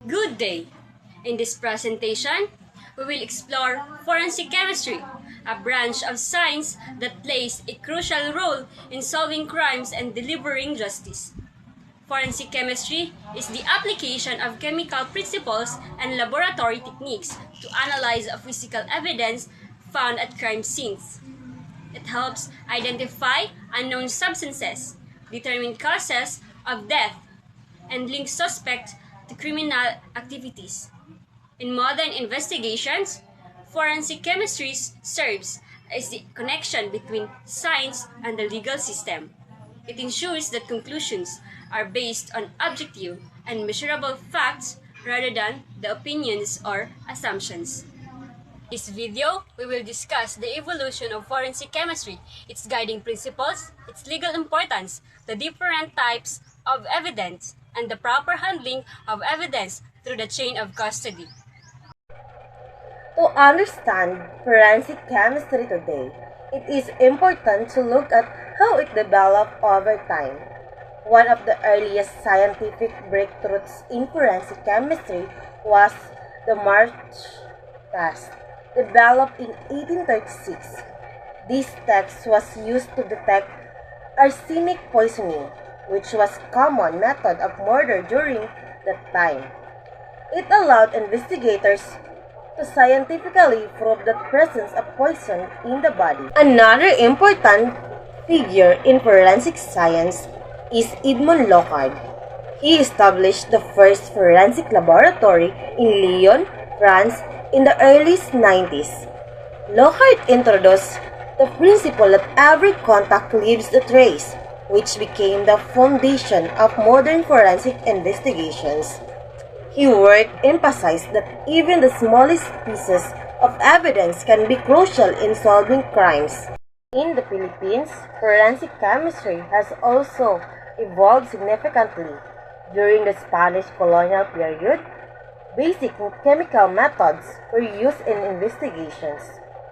Good day! In this presentation, we will explore forensic chemistry, a branch of science that plays a crucial role in solving crimes and delivering justice. Forensic chemistry is the application of chemical principles and laboratory techniques to analyze a physical evidence found at crime scenes. It helps identify unknown substances, determine causes of death, and link suspects to criminal activities. In modern investigations, forensic chemistry serves as the connection between science and the legal system. It ensures that conclusions are based on objective and measurable facts rather than the opinions or assumptions. In this video, we will discuss the evolution of forensic chemistry, its guiding principles, its legal importance, the different types of evidence, and the proper handling of evidence through the chain of custody. To understand forensic chemistry today, it is important to look at how it developed over time. One of the earliest scientific breakthroughs in forensic chemistry was the March test, developed in 1836. This test was used to detect arsenic poisoning, which was a common method of murder during that time. It allowed investigators to scientifically prove the presence of poison in the body. Another important figure in forensic science is Edmond Locard. He established the first forensic laboratory in Lyon, France in the early 90s. Locard introduced the principle that every contact leaves a trace, which became the foundation of modern forensic investigations. His work emphasized that even the smallest pieces of evidence can be crucial in solving crimes. In the Philippines, forensic chemistry has also evolved significantly. During the Spanish colonial period, basic chemical methods were used in investigations,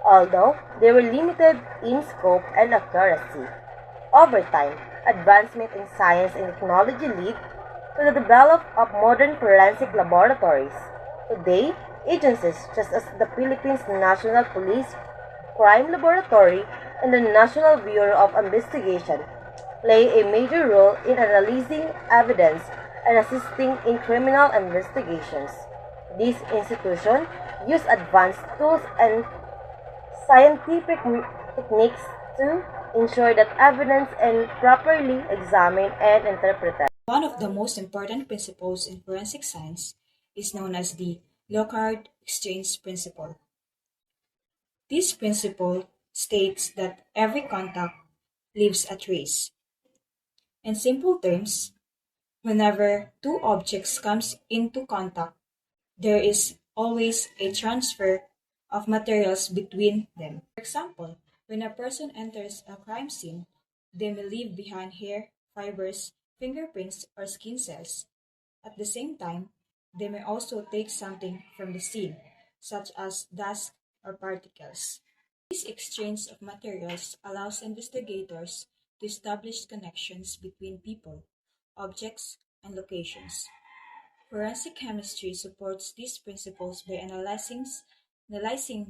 although they were limited in scope and accuracy. Over time, advancement in science and technology led to the development of modern forensic laboratories. Today, agencies such as the Philippines National Police Crime Laboratory and the National Bureau of Investigation play a major role in analyzing evidence and assisting in criminal investigations. These institutions use advanced tools and scientific techniques to ensure that evidence is properly examined and interpreted. One of the most important principles in forensic science is known as the Locard exchange principle. This principle states that every contact leaves a trace. In simple terms, whenever two objects comes into contact, there is always a transfer of materials between them. For example, when a person enters a crime scene, they may leave behind hair, fibers, fingerprints, or skin cells. At the same time, they may also take something from the scene, such as dust or particles. This exchange of materials allows investigators to establish connections between people, objects, and locations. Forensic chemistry supports these principles by analyzing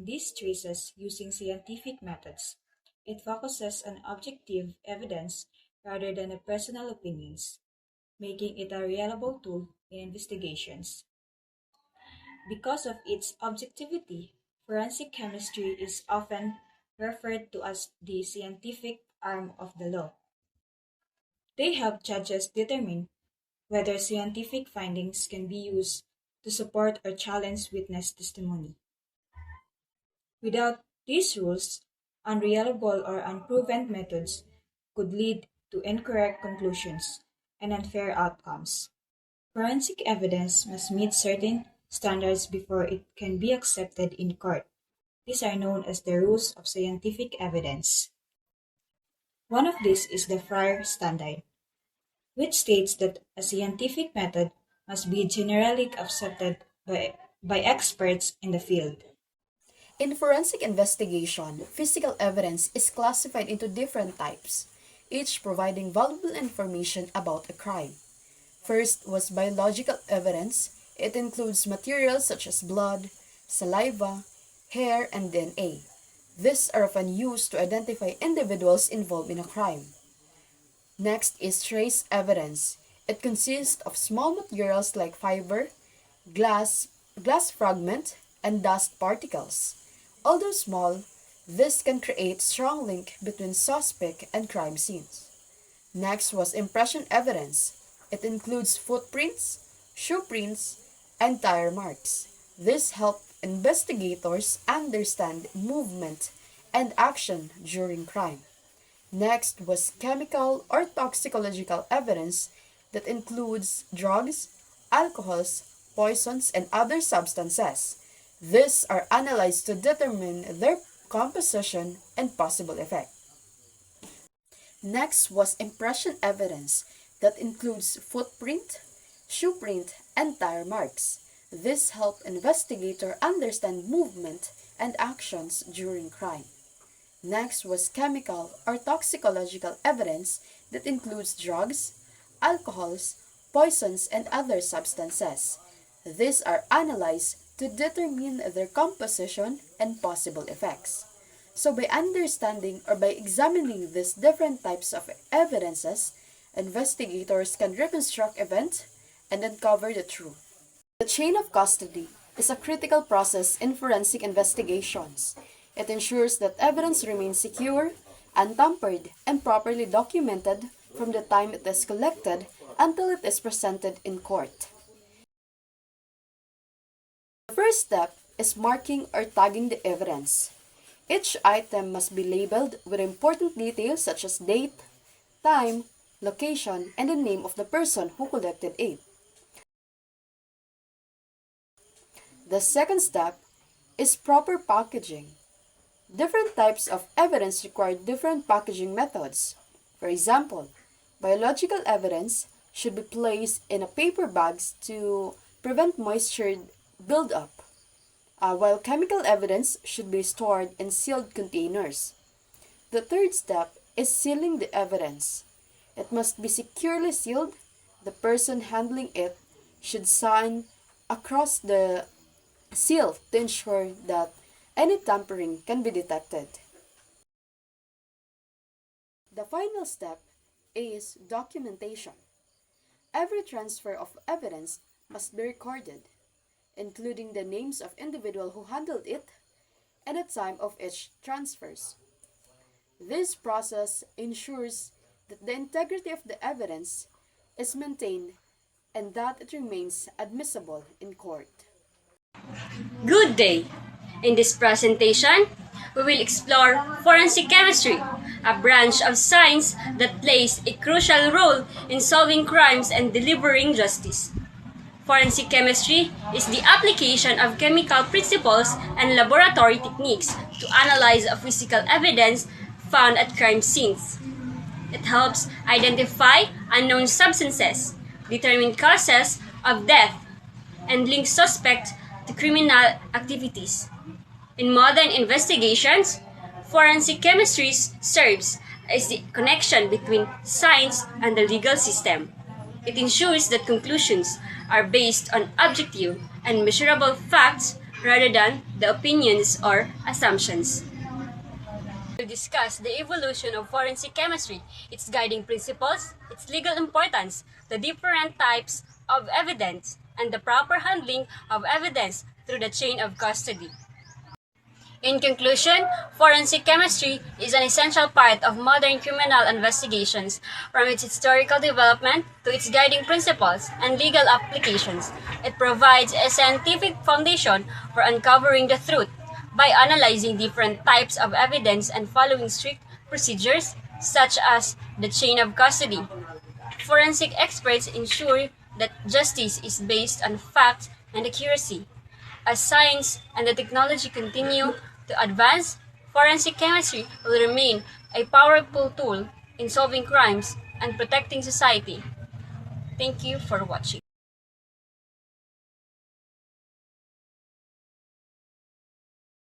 these traces using scientific methods. It focuses on objective evidence rather than personal opinions, making it a reliable tool in investigations. Because of its objectivity, forensic chemistry is often referred to as the scientific arm of the law. They help judges determine whether scientific findings can be used to support or challenge witness testimony. Without these rules, unreliable or unproven methods could lead to incorrect conclusions and unfair outcomes. Forensic evidence must meet certain standards before it can be accepted in court. These are known as the rules of scientific evidence. One of these is the Freire Standard, which states that a scientific method must be generally accepted by experts in the field. In forensic investigation, physical evidence is classified into different types, each providing valuable information about a crime. First was biological evidence, It includes materials such as blood, saliva, hair, and DNA. These are often used to identify individuals involved in a crime. Next is trace evidence. It consists of small materials like fiber, glass fragment, and dust particles. Although small, this can create strong link between suspect and crime scenes. Next was impression evidence. It includes footprints, shoe prints, and tire marks. This help investigators understand movement and action during crime. Next was chemical or toxicological evidence that includes drugs, alcohols, poisons, and other substances. These are analyzed to determine their composition and possible effect. Next was impression evidence that includes footprint, shoe print, and tire marks. This help investigator understand movement and actions during crime. Next was chemical or toxicological evidence that includes drugs, alcohols, poisons, and other substances. These are analyzed to determine their composition and possible effects. So by understanding or by examining these different types of evidences, investigators can reconstruct events and uncover the truth. The chain of custody is a critical process in forensic investigations. It ensures that evidence remains secure, untampered, and properly documented from the time it is collected until it is presented in court. The first step is marking or tagging the evidence. Each item must be labeled with important details such as date, time, location, and the name of the person who collected it. The second step is proper packaging. Different types of evidence require different packaging methods. For example, biological evidence should be placed in a paper bags to prevent moisture buildup, while chemical evidence should be stored in sealed containers. The third step is sealing the evidence. It must be securely sealed. The person handling it should sign across the seal to ensure that any tampering can be detected. The final step is documentation. Every transfer of evidence must be recorded, including the names of individuals who handled it and the time of each transfers. This process ensures that the integrity of the evidence is maintained and that it remains admissible in court. Good day! In this presentation, we will explore forensic chemistry, a branch of science that plays a crucial role in solving crimes and delivering justice. Forensic chemistry is the application of chemical principles and laboratory techniques to analyze physical evidence found at crime scenes. It helps identify unknown substances, determine causes of death, and link suspects to criminal activities. In modern investigations, forensic chemistry serves as the connection between science and the legal system. It ensures that conclusions are based on objective and measurable facts rather than the opinions or assumptions. We'll discuss the evolution of forensic chemistry, its guiding principles, its legal importance, the different types of evidence, and the proper handling of evidence through the chain of custody. In conclusion, forensic chemistry is an essential part of modern criminal investigations, from its historical development to its guiding principles and legal applications. It provides a scientific foundation for uncovering the truth by analyzing different types of evidence and following strict procedures, such as the chain of custody. Forensic experts ensure that justice is based on facts and accuracy. As science and the technology continue to advance, forensic chemistry will remain a powerful tool in solving crimes and protecting society. Thank you for watching.